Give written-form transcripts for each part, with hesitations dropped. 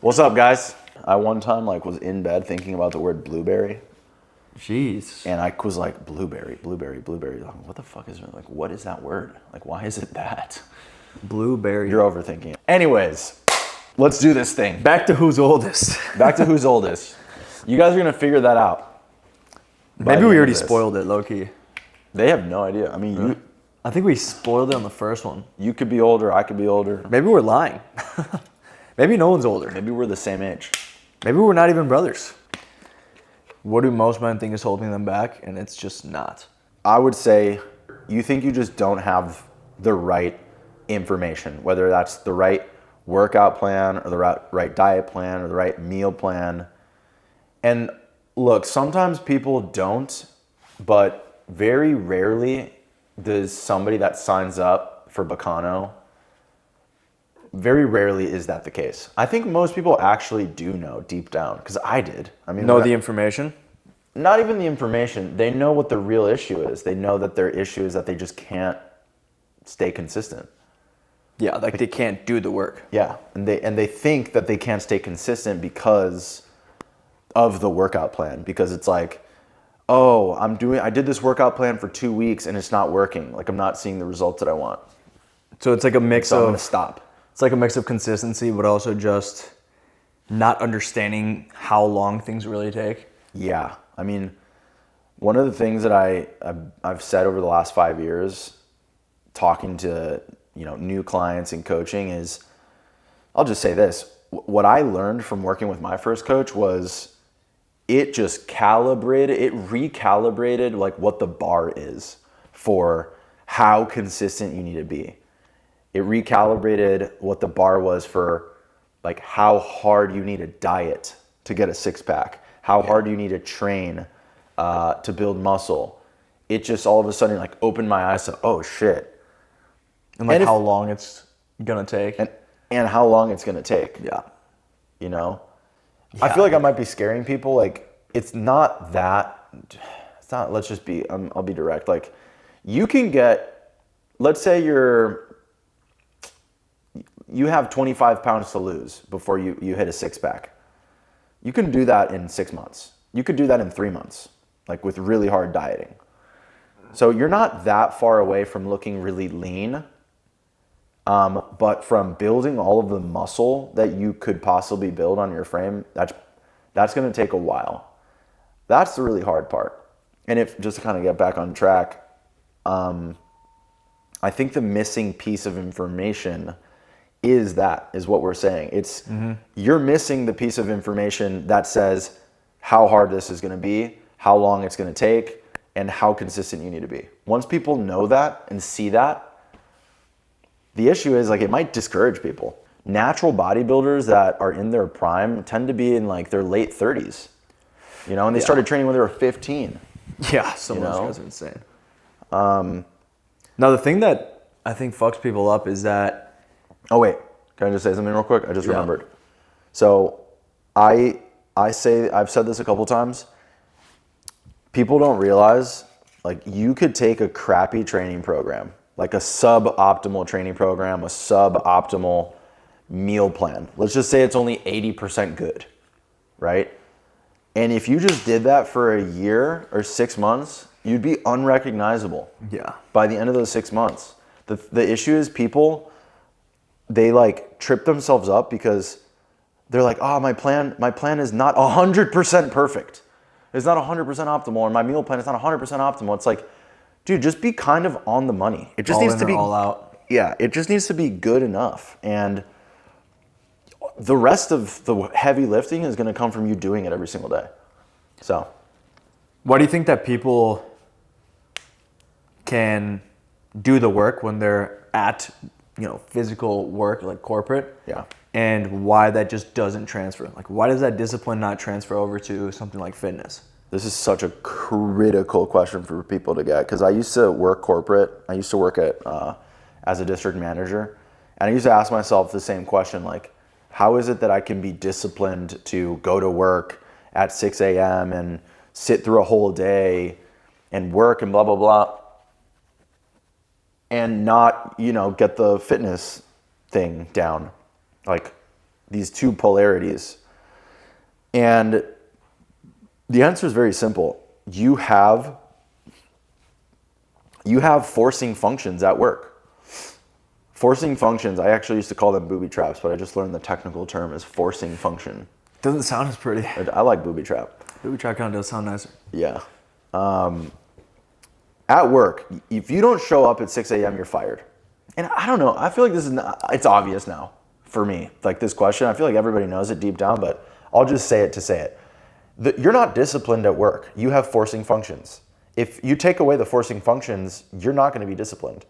What's up, guys? I one time was in bed thinking about the word blueberry, Jeez. and I was like, blueberry. Like, what the fuck is it? Like, what is that word? Like, why is it that? Blueberry. You're overthinking it. Anyways, let's do this thing. Back to who's oldest. Back to who's oldest. You guys are gonna figure that out. Maybe we already spoiled it, low-key. They have no idea. I mean, I think we spoiled it on the first one. you could be older, I could be older. Maybe we're lying. Maybe no one's older. Maybe we're the same age. Maybe we're not even brothers. What do most men think is holding them back? And it's just not. I would say you think you just don't have the right information, whether that's the right workout plan or the right diet plan or the right meal plan. And look, sometimes people don't, but very rarely does somebody that signs up for Bacano, very rarely is that the case. I think most people actually do know deep down, because I did. I mean, Know the information? not even the information. They know what the real issue is. They know that their issue is that they just can't stay consistent. Yeah, like they can't do the work. Yeah, and they think that they can't stay consistent because of the workout plan. Because it's like, oh, I did this workout plan for 2 weeks and it's not working. Like, I'm not seeing the results that I want. So it's like a mix So I'm of gonna stop. It's like a mix of consistency, but also just not understanding how long things really take. Yeah, I mean, one of the things that I've said over the last 5 years, talking to new clients and coaching is, I'll just say this: what I learned from working with my first coach was it recalibrated like what the bar is for how consistent you need to be. It recalibrated what the bar was for like how hard you need to diet to get a six-pack, how hard you need to train to build muscle. It just all of a sudden like opened my eyes to, oh shit. And how long it's gonna take. And how long it's gonna take. Yeah. I feel like I might be scaring people. Like, it's not, let's just be, I'll be direct. Like, you can get, let's say you have 25 pounds to lose before you hit a six-pack. You can do that in 6 months. You could do that in 3 months, like with really hard dieting. So you're not that far away from looking really lean, but from building all of the muscle that you could possibly build on your frame, that's going to take a while. That's the really hard part. And if just to kind of get back on track, I think the missing piece of information is what we're saying. It's you're missing the piece of information that says how hard this is going to be, how long it's going to take, and how consistent you need to be. Once people know that and see that, the issue is like it might discourage people. Natural bodybuilders that are in their prime tend to be in like their late 30s, and they started training when they were 15. Yeah, some of those guys are insane. Now the thing that I think fucks people up is that. Oh wait, can I just say something real quick? I just remembered. So I've said this a couple times. People don't realize, like, you could take a crappy training program, like a suboptimal training program, a suboptimal meal plan. Let's just say it's only 80% good, right? And if you just did that for a year or 6 months, you'd be unrecognizable. Yeah. By the end of those 6 months. The issue is people, they like trip themselves up because they're like, oh, my plan is not 100% perfect. It's not 100% optimal, and my meal plan is not 100% optimal. It's like, dude, just be kind of on the money. It just all needs in to or be all out. Yeah, it just needs to be good enough. And the rest of the heavy lifting is going to come from you doing it every single day. So, why do you think that people can do the work when they're at, physical work, like corporate? Yeah. And why that just doesn't transfer? Like, why does that discipline not transfer over to something like fitness? This is such a critical question for people to get, because I used to work corporate. I used to work as a district manager, and I used to ask myself the same question, like, how is it that I can be disciplined to go to work at 6 a.m. and sit through a whole day and work and blah, blah, blah, and not, get the fitness thing down? Like, these two polarities. And the answer is very simple. You have forcing functions at work. Forcing functions, I actually used to call them booby traps, but I just learned the technical term is forcing function. Doesn't sound as pretty. I like booby trap. Booby trap kind of does sound nicer. Yeah. At work, if you don't show up at 6 a.m., you're fired. And I don't know. I feel like it's obvious now for me. Like this question, I feel like everybody knows it deep down, but I'll just say it to say it. You're not disciplined at work. You have forcing functions. If you take away the forcing functions, you're not going to be disciplined.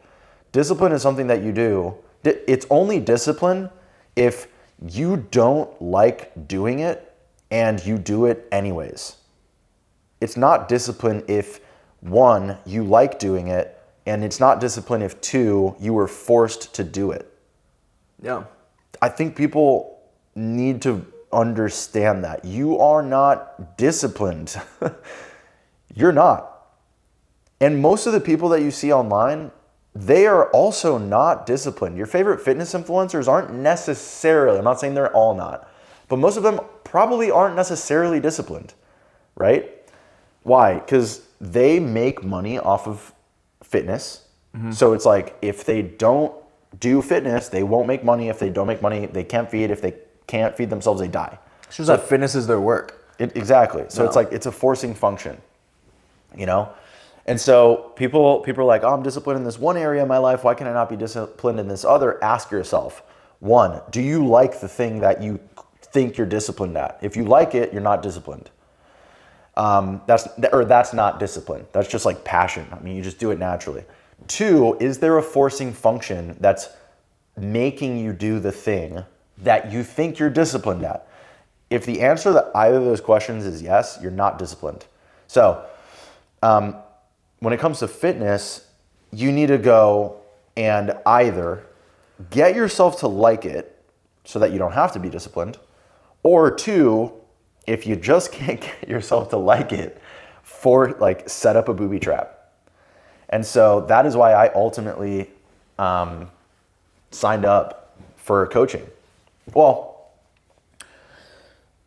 Discipline is something that you do. It's only discipline if you don't like doing it and you do it anyways. It's not discipline if, one, you like doing it, and it's not discipline if, two, you were forced to do it. Yeah. I think people need to understand that. You are not disciplined. You're not. And most of the people that you see online, they are also not disciplined. Your favorite fitness influencers aren't necessarily, I'm not saying they're all not, but most of them probably aren't necessarily disciplined, right? Why? Because they make money off of fitness. Mm-hmm. So it's like if they don't do fitness, they won't make money. If they don't make money, they can't feed. If they can't feed themselves, they die. It's just that fitness is their work. Exactly. So it's like it's a forcing function, you know? And so people are like, oh, I'm disciplined in this one area of my life. Why can I not be disciplined in this other? Ask yourself, one, do you like the thing that you think you're disciplined at? If you like it, you're not disciplined. That's not discipline. That's just like passion. I mean, you just do it naturally. Two, is there a forcing function that's making you do the thing that you think you're disciplined at? If the answer to either of those questions is yes, you're not disciplined. So, when it comes to fitness, you need to go and either get yourself to like it so that you don't have to be disciplined, or two, if you just can't get yourself to like it, set up a booby trap. And so that is why I ultimately signed up for coaching. Well,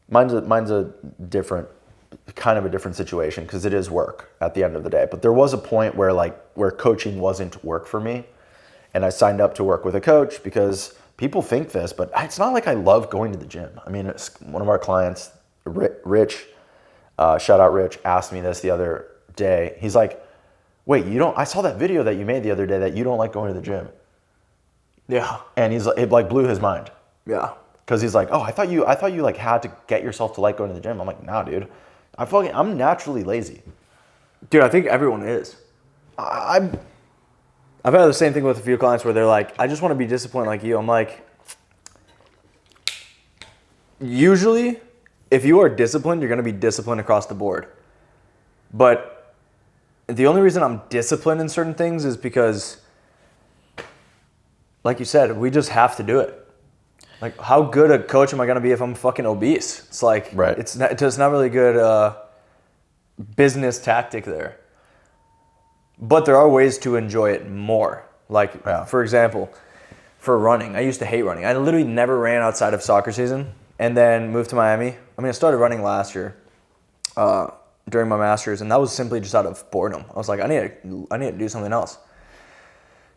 mine's a different situation because it is work at the end of the day. But there was a point where coaching wasn't work for me, and I signed up to work with a coach because people think this, but it's not like I love going to the gym. I mean, it's one of our clients, Rich, shout out Rich, asked me this the other day. He's like, wait, I saw that video that you made the other day that you don't like going to the gym. Yeah. And it like blew his mind. Yeah. Cause he's like, oh, I thought you like had to get yourself to like going to the gym. I'm like, nah, dude, I'm naturally lazy. Dude, I think everyone is. I've had the same thing with a few clients where they're like, I just want to be disciplined like you. I'm like, usually, if you are disciplined, you're going to be disciplined across the board. But the only reason I'm disciplined in certain things is because, like you said, we just have to do it. Like, how good a coach am I going to be if I'm fucking obese? It's like, right. It's not really good business tactic there. But there are ways to enjoy it more. Like, For example, for running, I used to hate running. I literally never ran outside of soccer season. And then moved to Miami. I mean, I started running last year during my master's, and that was simply just out of boredom. I was like, I need to do something else.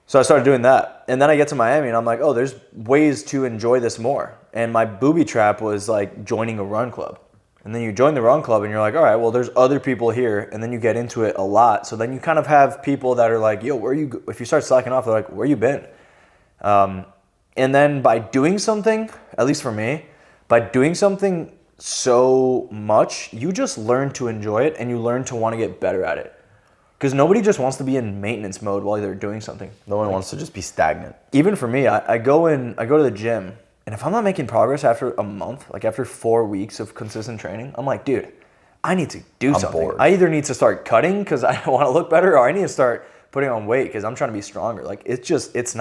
So I started doing that. And then I get to Miami, and I'm like, oh, there's ways to enjoy this more. And my booby trap was like joining a run club. And then you join the run club, and you're like, all right, well, there's other people here. And then you get into it a lot. So then you kind of have people that are like, yo, where you? If you start slacking off, they're like, where you been? And then by doing something, at least for me, by doing something so much, you just learn to enjoy it and you learn to want to get better at it. Because nobody just wants to be in maintenance mode while they're doing something. No one wants to just be stagnant. Even for me, I go to the gym, and if I'm not making progress after a month, like after 4 weeks of consistent training, I'm like, dude, I need to do something. Bored. I either need to start cutting because I want to look better, or I need to start putting on weight because I'm trying to be stronger. Like, it's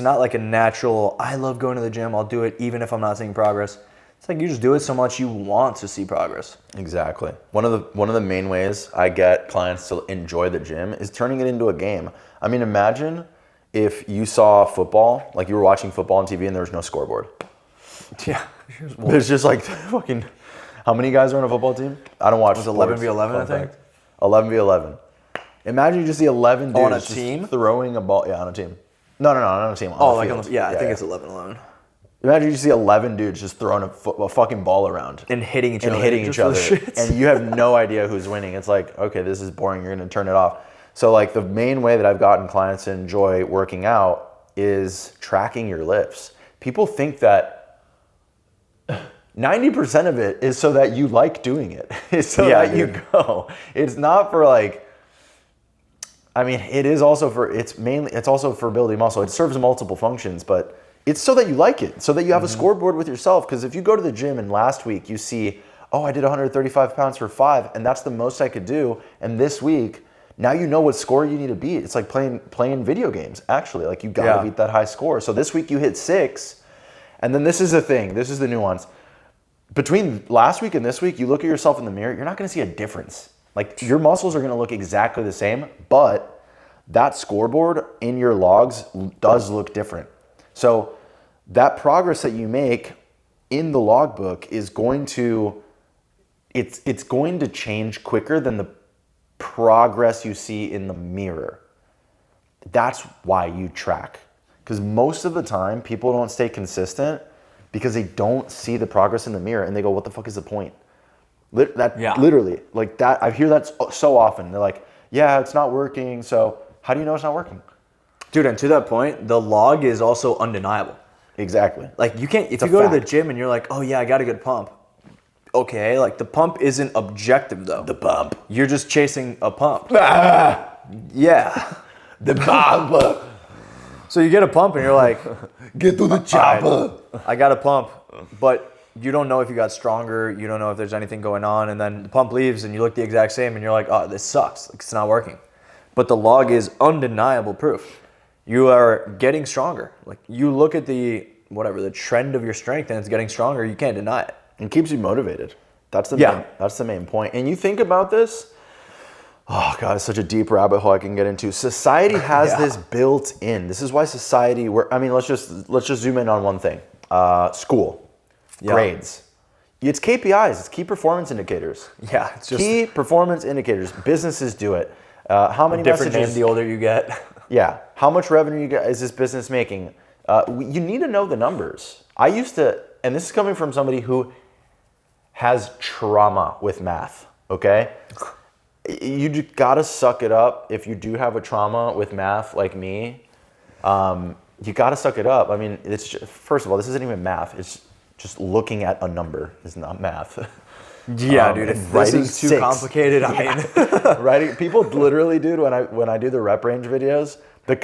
not like a natural, I love going to the gym, I'll do it even if I'm not seeing progress. It's like you just do it so much you want to see progress. Exactly. One of the main ways I get clients to enjoy the gym is turning it into a game. I mean, imagine if you saw football, like you were watching football on TV and there was no scoreboard. Yeah. There's just like fucking, how many guys are on a football team? I don't watch. Was sports. 11v11, I think? 11v11. Imagine you just see 11 dudes on a just team? throwing a ball. Yeah, on a team. No, not on a team. On the Like field. I think it's 11-11. Imagine you see 11 dudes just throwing a fucking ball around. And hitting each other. And you have no idea who's winning. It's like, okay, this is boring. You're going to turn it off. So like the main way that I've gotten clients to enjoy working out is tracking your lifts. People think that 90% of it is so that you like doing it. It's so that you go. It's not for like, I mean, it is also for, it's also for building muscle. It serves multiple functions, but it's so that you like it, so that you have a scoreboard with yourself. Because if you go to the gym and last week you see, oh, I did 135 pounds for 5, and that's the most I could do. And this week, now you know what score you need to beat. It's like playing video games, actually. Like you gotta beat that high score. So this week you hit 6, and then this is the thing. This is the nuance. Between last week and this week, you look at yourself in the mirror, you're not gonna see a difference. Like your muscles are gonna look exactly the same, but that scoreboard in your logs does look different. So that progress that you make in the logbook is going to, it's going to change quicker than the progress you see in the mirror. That's why you track. Because most of the time, people don't stay consistent because they don't see the progress in the mirror and they go, what the fuck is the point? Literally, like that, I hear that so often. They're like, yeah, it's not working. So how do you know it's not working? Dude, and to that point, the log is also undeniable. Exactly. Like you can't, if you go to the gym and you're like, oh yeah, I got a good pump. Okay, like the pump isn't objective though. The pump. You're just chasing a pump. Yeah. The pump. So you get a pump and you're like, get to the chopper. I got a pump, but you don't know if you got stronger. You don't know if there's anything going on. And then the pump leaves and you look the exact same and you're like, oh, this sucks. Like, it's not working. But the log is undeniable proof. You are getting stronger. Like you look at the trend of your strength and it's getting stronger. You can't deny it. It keeps you motivated. That's the main point. And you think about this. Oh God, it's such a deep rabbit hole I can get into. Society has this built in. This is why society. Let's just zoom in on one thing. School, grades. It's KPIs. It's key performance indicators. Yeah, it's just key performance indicators. Businesses do it. How many different messages? Name the older you get. Yeah. How much revenue is this business making? You need to know the numbers. I used to, and this is coming from somebody who has trauma with math. Okay. You just gotta suck it up. If you do have a trauma with math like me, you gotta suck it up. I mean, it's just, first of all, this isn't even math. It's just looking at a number. It's not math. Yeah, dude. If this is too complicated, I mean, writing. People literally, dude. When I do the rep range videos,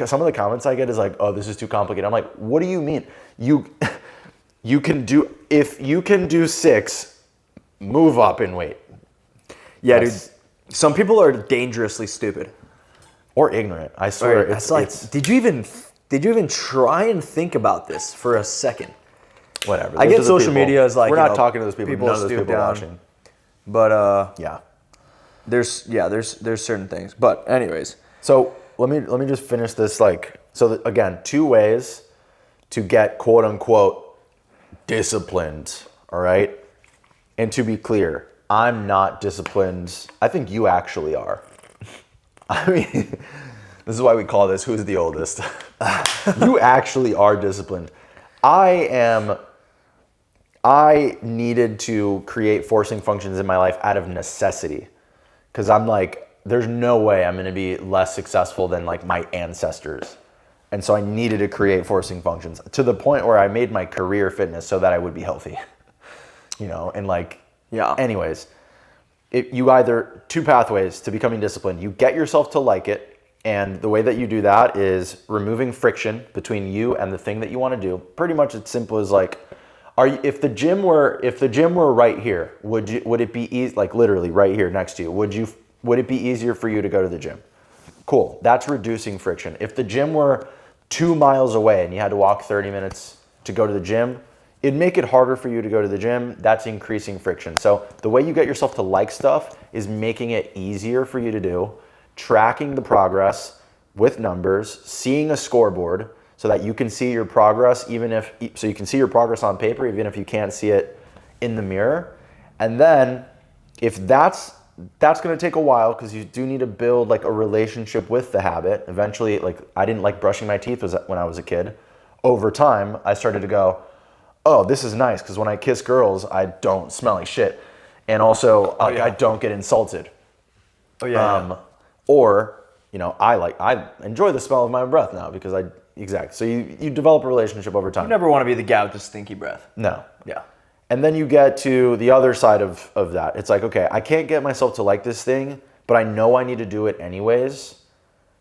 some of the comments I get is like, "Oh, this is too complicated." I'm like, "What do you mean? You can do, if you can do 6, move up in weight." Yeah, dude. Some people are dangerously stupid or ignorant. I swear. Right. It's like, did you even try and think about this for a second? Whatever. I get social media is like, we're not talking to those people. People none of those stoop people down. watching. But yeah, there's certain things. But anyways, so let me just finish this. Again, 2 ways to get quote unquote disciplined. All right, and to be clear, I'm not disciplined. I think you actually are. I mean, this is why we call this "Who's the Oldest." You actually are disciplined. I needed to create forcing functions in my life out of necessity, because I'm like, there's no way I'm going to be less successful than like my ancestors. And so I needed to create forcing functions to the point where I made my career fitness so that I would be healthy, and like, yeah. Anyways, you either 2 pathways to becoming disciplined. You get yourself to like it. And the way that you do that is removing friction between you and the thing that you want to do. Pretty much it's simple as like, if the gym were right here, would it be easy, like literally right here next to you, would it be easier for you to go to the gym? Cool. That's reducing friction. If the gym were 2 miles away and you had to walk 30 minutes to go to the gym, it'd make it harder for you to go to the gym. That's increasing friction. So the way you get yourself to like stuff is making it easier for you to do, tracking the progress with numbers, seeing a scoreboard so that you can see your progress, so you can see your progress on paper, even if you can't see it in the mirror. And then if that's going to take a while, because you do need to build like a relationship with the habit. Eventually, like I didn't like brushing my teeth when I was a kid. Over time, I started to go, oh, this is nice, because when I kiss girls, I don't smell like shit. And also, I don't get insulted. Oh, yeah. Or, I enjoy the smell of my breath now because exactly. So you develop a relationship over time. You never want to be the guy with the stinky breath. No. Yeah. And then you get to the other side of that. It's like, okay, I can't get myself to like this thing, but I know I need to do it anyways.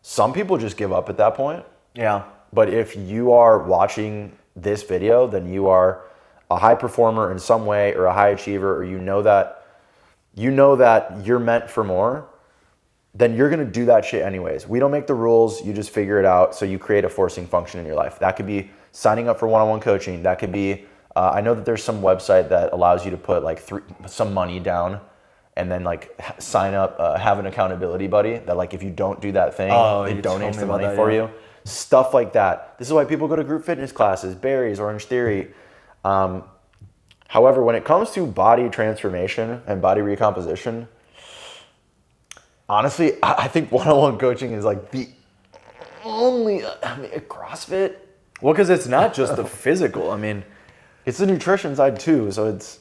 Some people just give up at that point. Yeah. But if you are watching this video, then you are a high performer in some way, or a high achiever, or you know that you're meant for more, then you're going to do that shit anyways. We don't make the rules. You just figure it out. So you create a forcing function in your life. That could be signing up for one-on-one coaching. That could be, I know that there's some website that allows you to put like some money down and then like sign up, have an accountability buddy that like if you don't do that thing, it donates the money for you. Stuff like that. This is why people go to group fitness classes, Barry's, Orange Theory. However, when it comes to body transformation and body recomposition, honestly, I think one-on-one coaching is like the only, CrossFit. Well, because it's not just the physical. I mean, it's the nutrition side too. So it's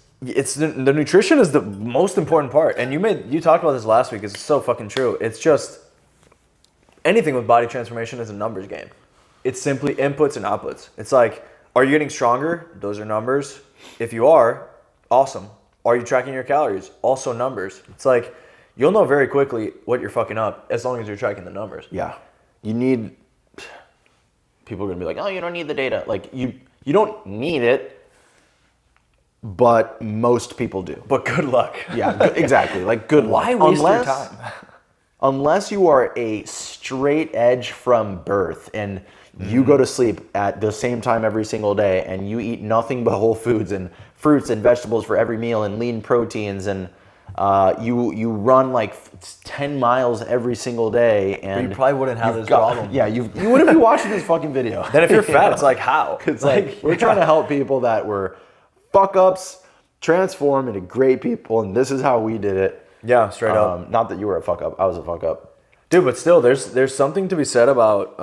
the nutrition is the most important part. And you talked about this last week. It's so fucking true. It's just anything with body transformation is a numbers game. It's simply inputs and outputs. It's like, are you getting stronger? Those are numbers. If you are, awesome. Are you tracking your calories? Also numbers. It's like, you'll know very quickly what you're fucking up as long as you're tracking the numbers. Yeah. People are going to be like, oh, you don't need the data. Like, you don't need it, but most people do. But good luck. Yeah, exactly. Like, good luck. Why waste your time? Unless you are a straight edge from birth and you go to sleep at the same time every single day and you eat nothing but whole foods and fruits and vegetables for every meal and lean proteins and you run like 10 miles every single day, and but you probably wouldn't have this problem. Yeah, you wouldn't be watching this fucking video. Then if you're fat, it's like, how? It's like we're trying to help people that were fuck ups transform into great people, and this is how we did it. Yeah, straight up. Not that you were a fuck up. I was a fuck up. Dude, but still, there's something to be said about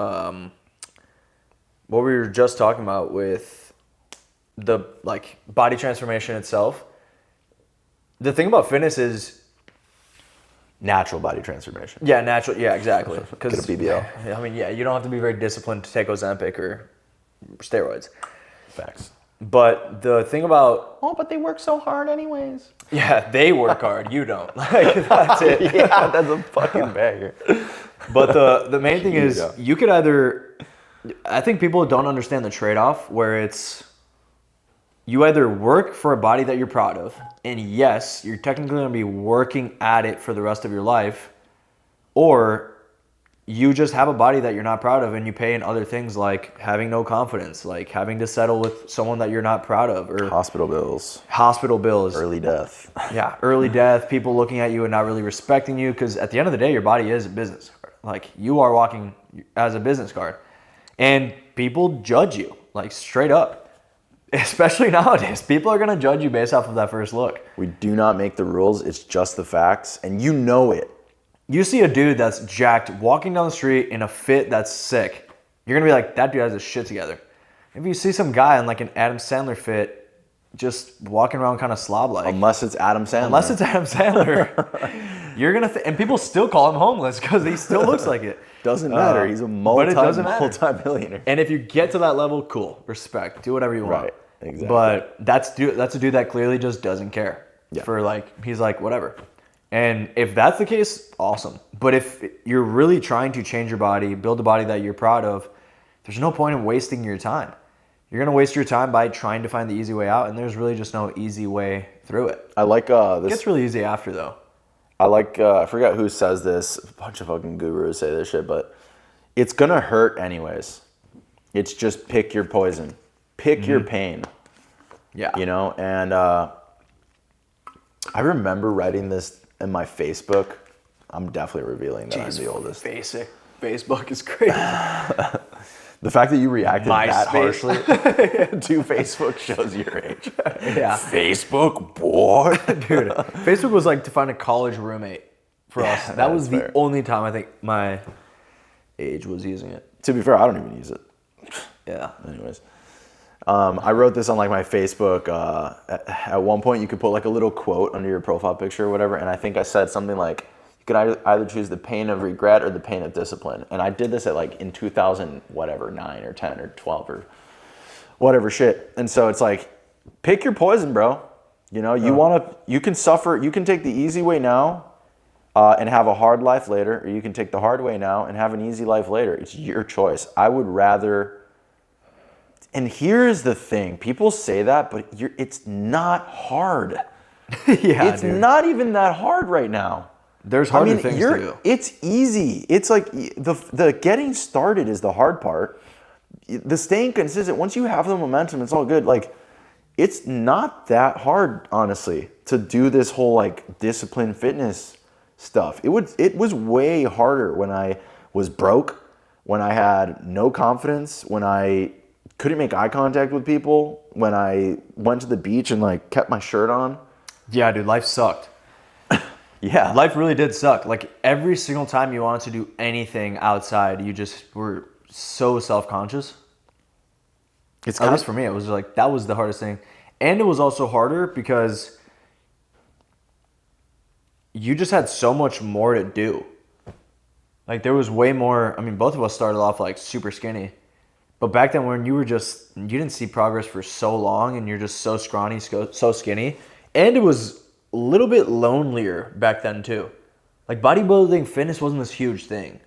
what we were just talking about with the like body transformation itself. The thing about fitness is natural body transformation. Yeah, natural. Yeah, exactly. Get a BBL. I mean, yeah, you don't have to be very disciplined to take Ozempic or steroids. Facts. But the thing about but they work so hard anyways. Yeah, they work hard. You don't. Like, that's it. Yeah, that's a fucking banger. But the main thing is you could either. I think people don't understand the trade-off where it's. You either work for a body that you're proud of, and yes, you're technically going to be working at it for the rest of your life, or you just have a body that you're not proud of and you pay in other things like having no confidence, like having to settle with someone that you're not proud of, or hospital bills, early death. Yeah, early death, people looking at you and not really respecting you, because at the end of the day, your body is a business card. Like, you are walking as a business card, and people judge you, like, straight up. Especially nowadays, people are going to judge you based off of that first look. We do not make the rules. It's just the facts, and you know it. You see a dude that's jacked walking down the street in a fit that's sick. You're going to be like, that dude has his shit together. If you see some guy in like an Adam Sandler fit just walking around kind of slob-like. Unless it's Adam Sandler. You're going to and people still call him homeless because he still looks like it. Doesn't matter. He's a multi-millionaire. And if you get to that level, cool. Respect. Do whatever you want. Right. Exactly. But that's a dude that clearly just doesn't care. Yeah. For like, he's like, whatever. And if that's the case, awesome. But if you're really trying to change your body, build a body that you're proud of, there's no point in wasting your time. You're going to waste your time by trying to find the easy way out, and there's really just no easy way through it. I like this. It gets really easy after, though. I like, I forgot who says this. A bunch of fucking gurus say this shit, but it's going to hurt anyways. It's just pick your poison. Pick your pain. Yeah. You know, and I remember writing this in my Facebook. I'm definitely revealing that I'm the oldest. Facebook is crazy. The fact that you reacted that MySpace. harshly to Facebook shows your age. Yeah. Facebook, boy. Dude, Facebook was like to find a college roommate for us. That was the fair. only time I think my age was using it. To be fair, I don't even use it. Yeah. Anyways. I wrote this on like my Facebook. At one point, you could put like a little quote under your profile picture or whatever, and I think I said something like, you could either choose the pain of regret or the pain of discipline. And I did this at like in 2000, whatever, 9 or 10 or 12 or whatever shit. And so it's like, pick your poison, bro. You know, you can suffer, you can take the easy way now and have a hard life later, or you can take the hard way now and have an easy life later. It's your choice. I would rather, and here's the thing, people say that, but it's not hard. Yeah, it's not even that hard right now. There's harder things to do. It's easy. It's like the getting started is the hard part. The staying consistent, once you have the momentum, it's all good. Like, it's not that hard, honestly, to do this whole like discipline fitness stuff. It was way harder when I was broke, when I had no confidence, when I couldn't make eye contact with people, when I went to the beach and like kept my shirt on. Yeah, dude, life sucked. Yeah. Life really did suck. Like, every single time you wanted to do anything outside, you just were so self-conscious. It's At least for me, it was like, that was the hardest thing. And it was also harder because you just had so much more to do. Like, there was way more. I mean, both of us started off like super skinny. But back then, when you didn't see progress for so long and you're just so scrawny, so skinny. And it was a little bit lonelier back then too. Like, bodybuilding fitness wasn't this huge thing.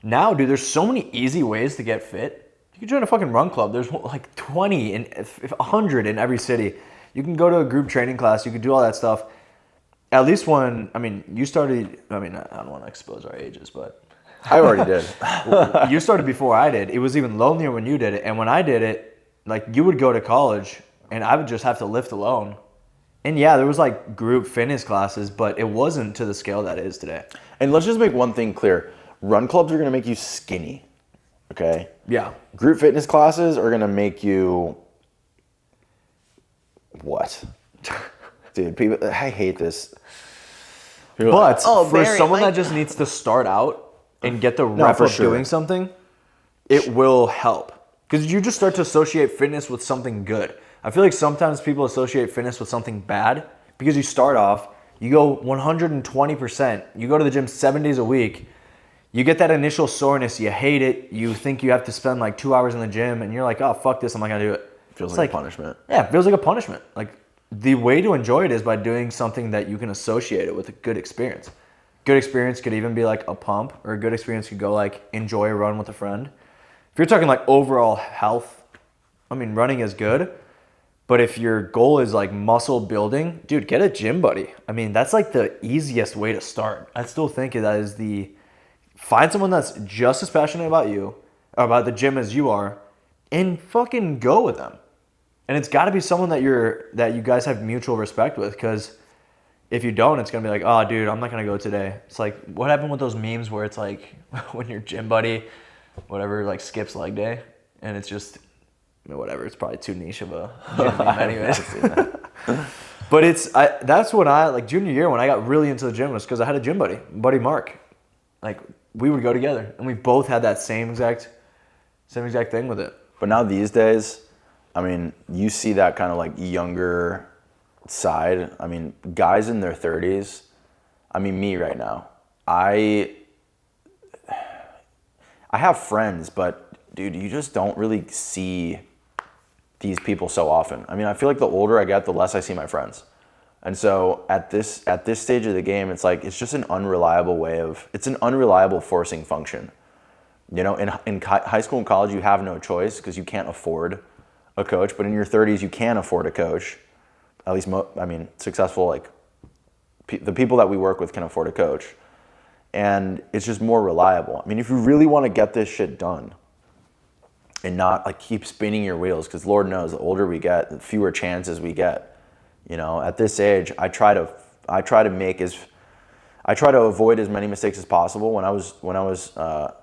Now, dude, there's so many easy ways to get fit. You can join a fucking run club. There's like 20 and 100 in every city. You can go to a group training class. You can do all that stuff. At least when, I mean, you started, I mean, I don't want to expose our ages, but I already did. you started before I did. It was even lonelier when you did it. And when I did it, like, you would go to college and I would just have to lift alone. And yeah, there was like group fitness classes, but it wasn't to the scale that it is today. And let's just make one thing clear. Run clubs are going to make you skinny. Okay? Yeah. Group fitness classes are going to make you what? Dude, people, I hate this. People are But like, for Barry, someone like- that just needs to start out and get the rep for of sure. doing something, it will help. Because you just start to associate fitness with something good. I feel like sometimes people associate fitness with something bad because you start off, you go 120%, you go to the gym 7 days a week, you get that initial soreness, you hate it, you think you have to spend like 2 hours in the gym, and you're like, oh, fuck this, I'm not gonna do it. Feels It's like a punishment. Yeah, it feels like a punishment. Like, the way to enjoy it is by doing something that you can associate it with a good experience. Good experience could even be like a pump, or a good experience could go like enjoy a run with a friend. If you're talking like overall health, I mean, running is good. But if your goal is like muscle building, dude, get a gym buddy. I mean, that's like the easiest way to start. I still think that is find someone that's just as passionate about you, about the gym as you are, and fucking go with them. And it's got to be someone that you guys have mutual respect with, because if you don't, it's going to be like, oh, dude, I'm not going to go today. It's like, what happened with those memes where it's like when your gym buddy, whatever, like skips leg day, and it's just, whatever, it's probably too niche of a gym meme anyways. But that's when like junior year when I got really into the gym was because I had a gym buddy Mark. Like, we would go together, and we both had that same exact thing with it. But now these days, I mean, you see that kind of like younger side. I mean, guys in their 30s, I mean, me right now, I have friends, but dude, you just don't really see these people so often. I mean, I feel like the older I get, the less I see my friends. And so at this stage of the game, it's like, it's just an unreliable it's an unreliable forcing function. You know, in high school and college, you have no choice because you can't afford a coach, but in your 30s, you can afford a coach. At least, successful, like, the people that we work with can afford a coach. And it's just more reliable. I mean, if you really want to get this shit done and not, like, keep spinning your wheels, because Lord knows, the older we get, the fewer chances we get. You know, at this age, I try to avoid as many mistakes as possible. When I was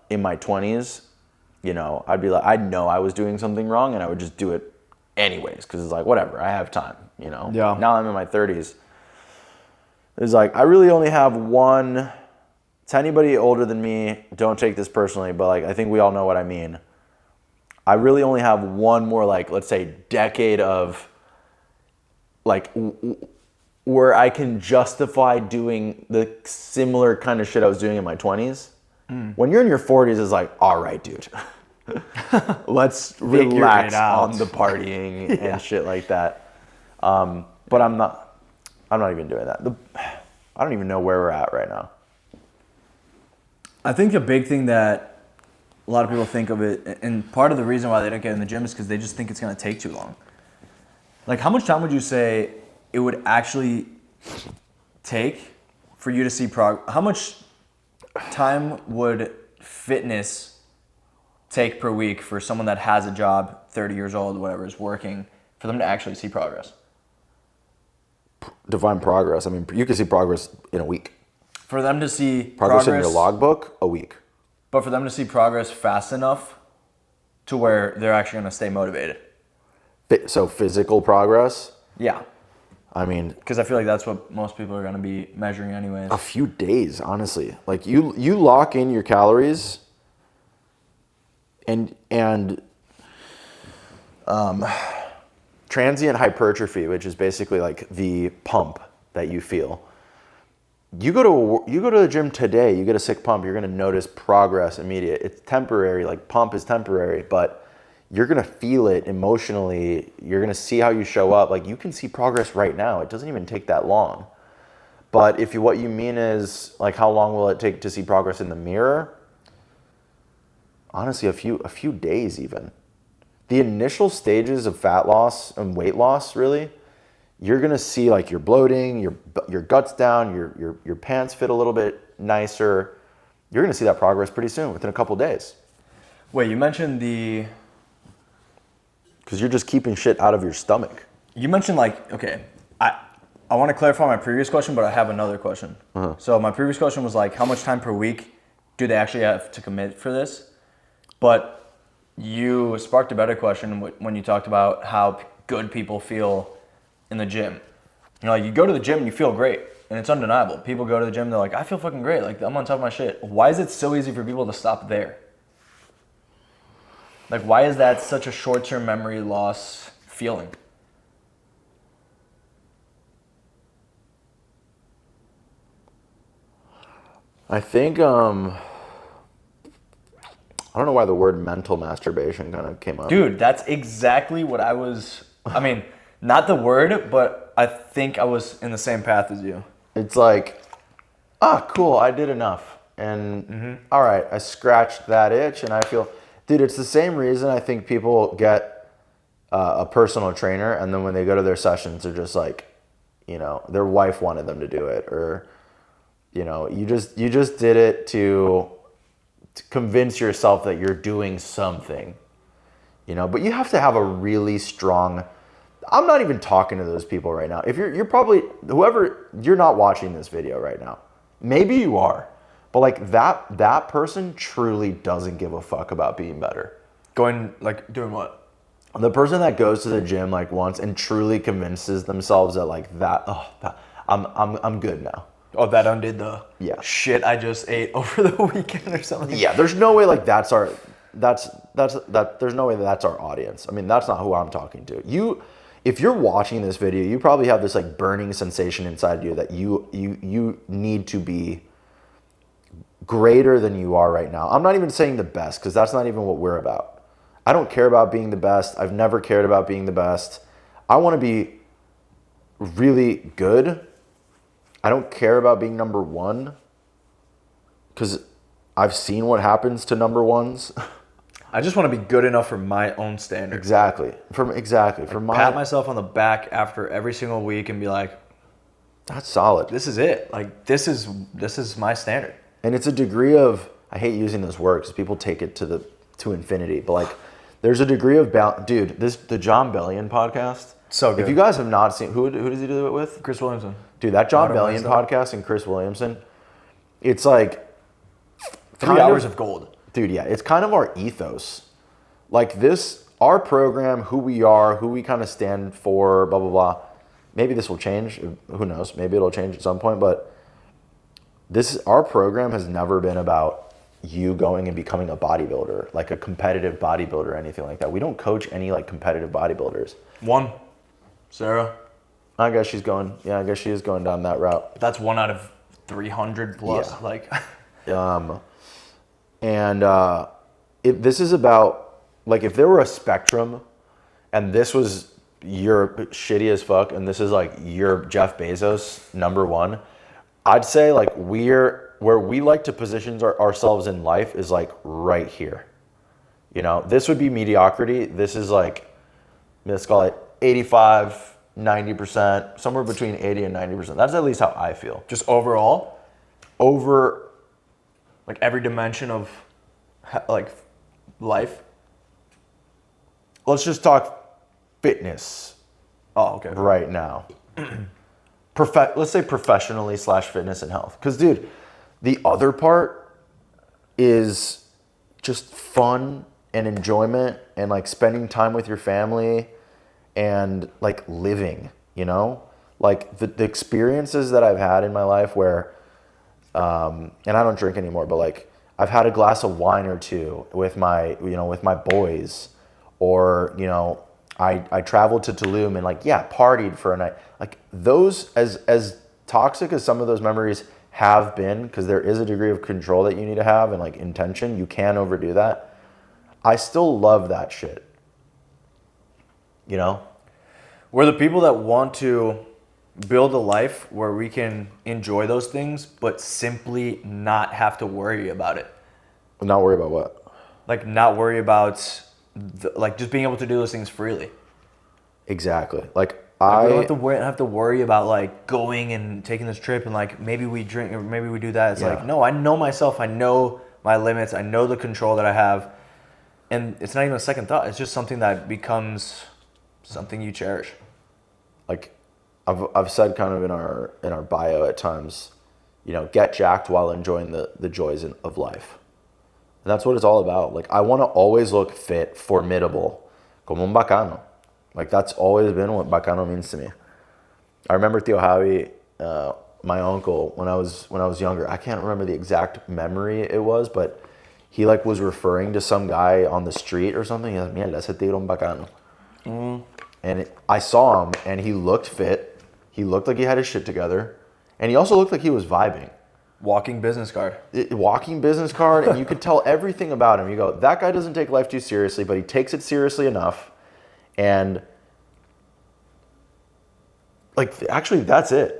in my 20s, you know, I'd be like, I'd know I was doing something wrong and I would just do it anyways because it's like, whatever, I have time, you know. Yeah. Now I'm in my 30s. It's like, I really only have one, to anybody older than me, don't take this personally, but like, I think we all know what I mean. I really only have one more, like, let's say, decade of, like, where I can justify doing the similar kind of shit I was doing in my 20s. When you're in your 40s, it's like, all right, dude, let's relax on the partying and shit like that. But I'm not even doing that. I don't even know where we're at right now. I think a big thing that a lot of people think of it, and part of the reason why they don't get in the gym is because they just think it's going to take too long. Like, how much time would you say it would actually take for you to see progress? How much time would fitness take per week for someone that has a job, 30 years old, whatever, is working, for them to actually see progress? Define progress. I mean, you can see progress in a week. For them to see Progress in your logbook, a week. But for them to see progress fast enough to where they're actually going to stay motivated. So physical progress? Yeah. I mean, because I feel like that's what most people are going to be measuring anyways. A few days, honestly. Like you lock in your calories and transient hypertrophy, which is basically like the pump that you feel. You go to the gym today, you get a sick pump, you're going to notice progress immediate. It's temporary, like pump is temporary, but you're going to feel it emotionally. You're going to see how you show up. Like, you can see progress right now. It doesn't even take that long. But if what you mean is, like, how long will it take to see progress in the mirror? Honestly, a few days even. The initial stages of fat loss and weight loss, really, you're going to see, like, your bloating, your gut's down, your pants fit a little bit nicer. You're going to see that progress pretty soon, within a couple days. Wait, you mentioned the... Because you're just keeping shit out of your stomach. You mentioned, like, okay, I want to clarify my previous question, but I have another question. Uh-huh. So my previous question was, like, how much time per week do they actually have to commit for this? But you sparked a better question when you talked about how good people feel in the gym. You know, like, you go to the gym and you feel great, and it's undeniable. People go to the gym, they're like, I feel fucking great. Like, I'm on top of my shit. Why is it so easy for people to stop there? Like, why is that such a short-term memory loss feeling? I think, I don't know why the word mental masturbation kind of came up. Dude, that's exactly what I was, I mean, not the word, but I think I was in the same path as you. It's like, cool, I did enough. And, all right, I scratched that itch and I feel... Dude, it's the same reason I think people get a personal trainer, and then when they go to their sessions, they're just like, you know, their wife wanted them to do it, or, you know, you just did it to convince yourself that you're doing something, you know. But you have to have a really strong... I'm not even talking to those people right now. If you're probably, whoever, you're not watching this video right now. Maybe you are. But like that person truly doesn't give a fuck about being better. Doing what? The person that goes to the gym like once and truly convinces themselves that like I'm good now. Oh, that undid the shit I just ate over the weekend or something. Yeah, there's no way like there's no way that's our audience. I mean, that's not who I'm talking to. If you're watching this video, you probably have this like burning sensation inside you that you need to be greater than you are right now. I'm not even saying the best, because that's not even what we're about. I don't care about being the best. I've never cared about being the best. I want to be really good. I don't care about being number one, because I've seen what happens to number ones. I just want to be good enough for my own standards. Exactly. Pat myself on the back after every single week and be like, that's solid. This is it. Like, this is my standard. And it's a degree of, I hate using this word because people take it to infinity, but like, there's a degree of dude, the John Bellion podcast. So good. If you guys have not seen, who does he do it with? Chris Williamson. Dude, that John Bellion podcast and Chris Williamson, it's like 3 hours of gold. Dude, yeah, it's kind of our ethos. Like this, our program, who we are, who we kind of stand for, blah, blah, blah. Maybe this will change. Who knows? Maybe it'll change at some point. But our program has never been about you going and becoming a bodybuilder, like a competitive bodybuilder or anything like that. We don't coach any like competitive bodybuilders. One, Sarah. I guess she is going down that route. That's 1 out of 300 plus. Yeah. Like, this is about, like, if there were a spectrum and this was you're shitty as fuck and this is like your Jeff Bezos number one, I'd say like where we like to position ourselves in life is like right here. You know, this would be mediocrity. This is like, let's call it 85, 90%, somewhere between 80 and 90%. That's at least how I feel. just overall, Over, like every dimension of like life. let's just talk fitness Oh, okay. right now. Let's say professionally / fitness and health. Because, dude, the other part is just fun and enjoyment and like spending time with your family and like living, you know? Like the experiences that I've had in my life where, and I don't drink anymore, but like I've had a glass of wine or two with my boys, or, you know, I traveled to Tulum and like, yeah, partied for a night. Like those, as toxic as some of those memories have been, because there is a degree of control that you need to have and like intention, you can overdo that. I still love that shit. You know? We're the people that want to build a life where we can enjoy those things, but simply not have to worry about it. Not worry about what? Like not worry about like just being able to do those things freely. Exactly. Like we don't have to worry about like going and taking this trip and like maybe we drink or maybe we do that. It's like, no, I know myself. I know my limits. I know the control that I have. And it's not even a second thought. It's just something that becomes something you cherish. Like I've said kind of in our bio at times, you know, get jacked while enjoying the joys of life. And that's what it's all about. Like I want to always look fit, formidable, como un bacano. Like that's always been what bacano means to me. I remember Tio Javi, my uncle, when I was younger. I can't remember the exact memory it was, but he like was referring to some guy on the street or something. He was like, mierda, ese tigre un bacano. And I saw him, and he looked fit. He looked like he had his shit together, and he also looked like he was vibing. Walking business card. And you could tell everything about him. You go, that guy doesn't take life too seriously, but he takes it seriously enough. And like, actually, that's it.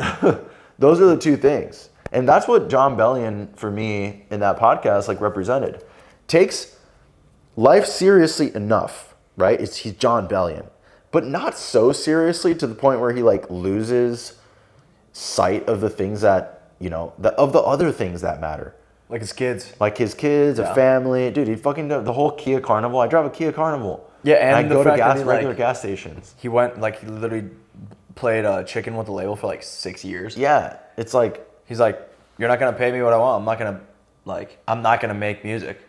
Those are the two things. And that's what John Bellion, for me, in that podcast, like represented. Takes life seriously enough, right? He's John Bellion, but not so seriously to the point where he like loses sight of the things that, you know, of the other things that matter. Like his kids. Like his kids, a family. Dude, he fucking the whole Kia Carnival. I drive a Kia Carnival. Yeah, and I go to regular gas stations. He went, like, he literally played chicken with the label for like 6 years. Yeah, it's like, he's like, you're not gonna pay me what I want. I'm not gonna make music.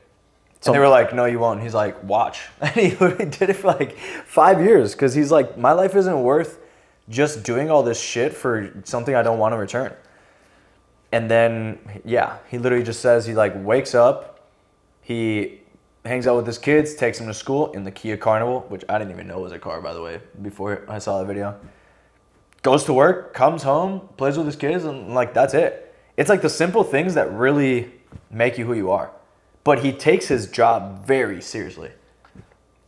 And they were like, no, you won't. And he's like, watch. And he literally did it for like 5 years because he's like, my life isn't worth just doing all this shit for something I don't want to return. And then, yeah, he literally just says he like wakes up, he hangs out with his kids, takes them to school in the Kia Carnival, which I didn't even know was a car, by the way, before I saw the video. Goes to work, comes home, plays with his kids, and like that's it. It's like the simple things that really make you who you are. But he takes his job very seriously.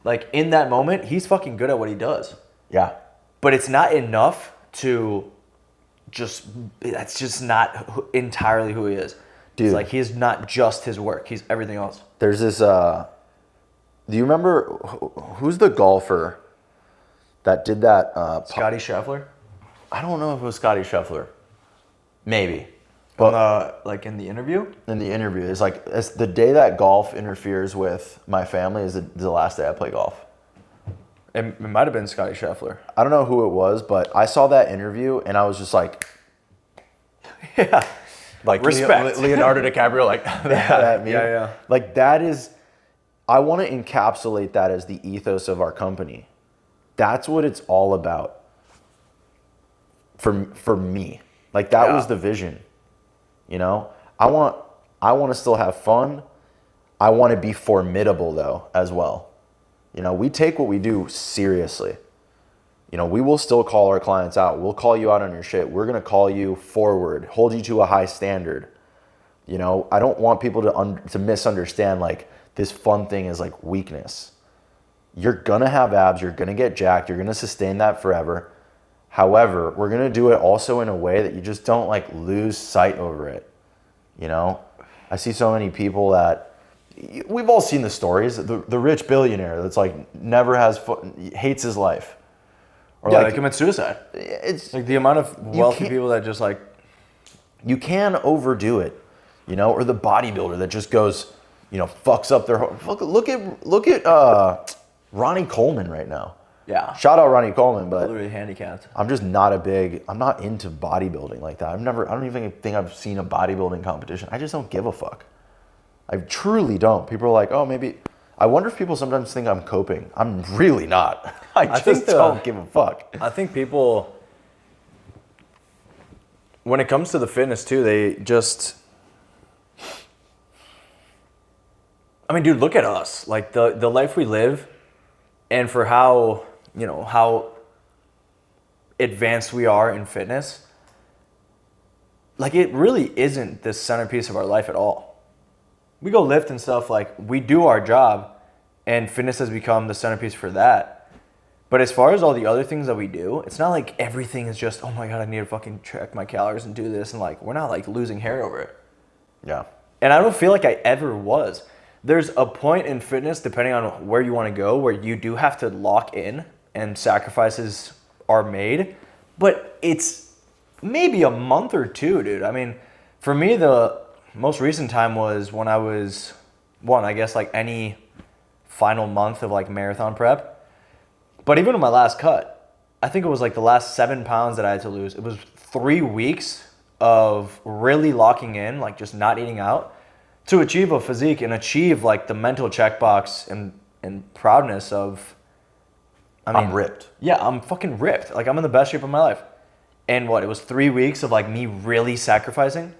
Like in that moment, he's fucking good at what he does. yeah. But it's not enough to that's just not entirely who he is. Dude. It's like he's not just his work. He's everything else. There's this, do you remember, who's the golfer that did that? Scotty Scheffler? I don't know if it was Scotty Scheffler. Maybe. But like in the interview? In the interview, it's the day that golf interferes with my family is the last day I play golf. It might have been Scotty Scheffler. I don't know who it was, but I saw that interview and I was just like, Yeah. Like Respect. Leonardo DiCaprio, like that meme. Yeah. Like that is, I want to encapsulate that as the ethos of our company. That's what it's all about. For me, like that was the vision. You know, I want to still have fun. I want to be formidable though as well. You know, we take what we do seriously. You know, we will still call our clients out. We'll call you out on your shit. We're going to call you forward, hold you to a high standard. You know, I don't want people to misunderstand like this fun thing is like weakness. You're going to have abs. You're going to get jacked. You're going to sustain that forever. However, we're going to do it also in a way that you just don't like lose sight over it. You know, I see so many people that we've all seen the stories. The rich billionaire that's like never has hates his life. Or yeah, they commit suicide. It's like the amount of wealthy people that just like... You can overdo it, you know, or the bodybuilder that just goes, you know, fucks up their whole... Look at Ronnie Coleman right now. Yeah. Shout out Ronnie Coleman, but... Literally handicapped. I'm just not I'm not into bodybuilding like that. I don't even think I've seen a bodybuilding competition. I just don't give a fuck. I truly don't. People are like, oh, maybe... I wonder if people sometimes think I'm coping. I'm really not. I just don't give a fuck. I think people, when it comes to the fitness too, they just, I mean, dude, look at us. Like the life we live and for how, you know, how advanced we are in fitness, like it really isn't the centerpiece of our life at all. We go lift and stuff, like we do our job and fitness has become the centerpiece for that. But as far as all the other things that we do, it's not like everything is just, oh my God, I need to fucking check my calories and do this. And like, we're not like losing hair over it. Yeah. And I don't feel like I ever was. There's a point in fitness, depending on where you want to go, where you do have to lock in and sacrifices are made. But it's maybe a month or two, dude. I mean, for me, the most recent time was when I was, I guess like any final month of like marathon prep. But even in my last cut, I think it was like the last 7 pounds that I had to lose. It was 3 weeks of really locking in, like just not eating out to achieve a physique and achieve like the mental checkbox and proudness of, I mean, I'm ripped. Yeah, I'm fucking ripped. Like I'm in the best shape of my life. And it was 3 weeks of like me really sacrificing.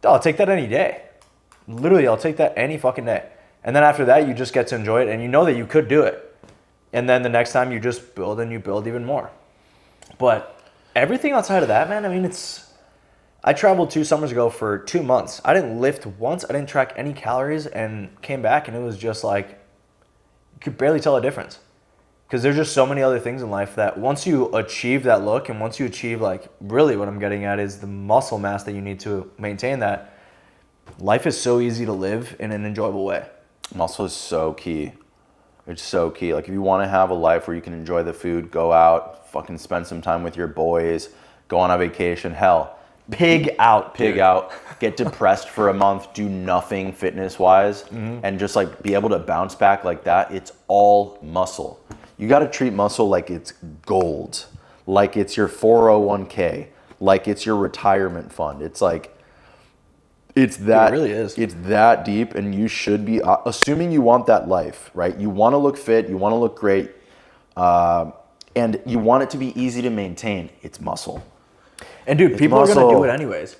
I'll take that any day. Literally, I'll take that any fucking day. And then after that, you just get to enjoy it and you know that you could do it. And then the next time you just build and you build even more. But everything outside of that, man, I mean, I traveled 2 summers ago for 2 months. I didn't lift once. I didn't track any calories and came back and it was just like, you could barely tell a difference. Because there's just so many other things in life that once you achieve that look and once you achieve like really what I'm getting at is the muscle mass that you need to maintain that, life is so easy to live in an enjoyable way. Muscle is so key. It's so key. Like if you want to have a life where you can enjoy the food, go out, fucking spend some time with your boys, go on a vacation, hell, pig out, get depressed for a month, do nothing fitness wise, and just like be able to bounce back like that. It's all muscle. You got to treat muscle like it's gold, like it's your 401k, like it's your retirement fund. It's like, it really is. It's that deep, and you should be, assuming you want that life, right? You want to look fit, you want to look great, and you want it to be easy to maintain. It's muscle. And dude, people are going to do it anyways.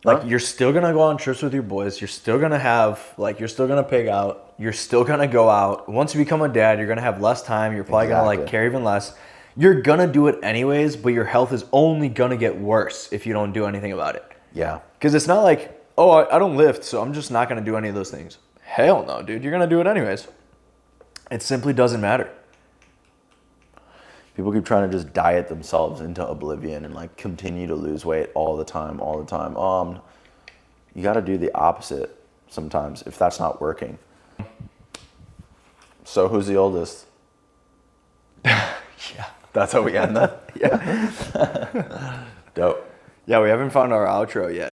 Like you're still going to go on trips with your boys. You're still going to have, like you're still going to pig out. You're still going to go out. Once you become a dad, you're going to have less time. You're probably going to like care even less. You're going to do it anyways, but your health is only going to get worse if you don't do anything about it. Yeah. Because it's not like, oh, I don't lift, so I'm just not going to do any of those things. Hell no, dude. You're going to do it anyways. It simply doesn't matter. People keep trying to just diet themselves into oblivion and like continue to lose weight all the time. You got to do the opposite sometimes if that's not working. So who's the oldest? Yeah. That's how we end that? Yeah. Dope. Yeah, we haven't found our outro yet.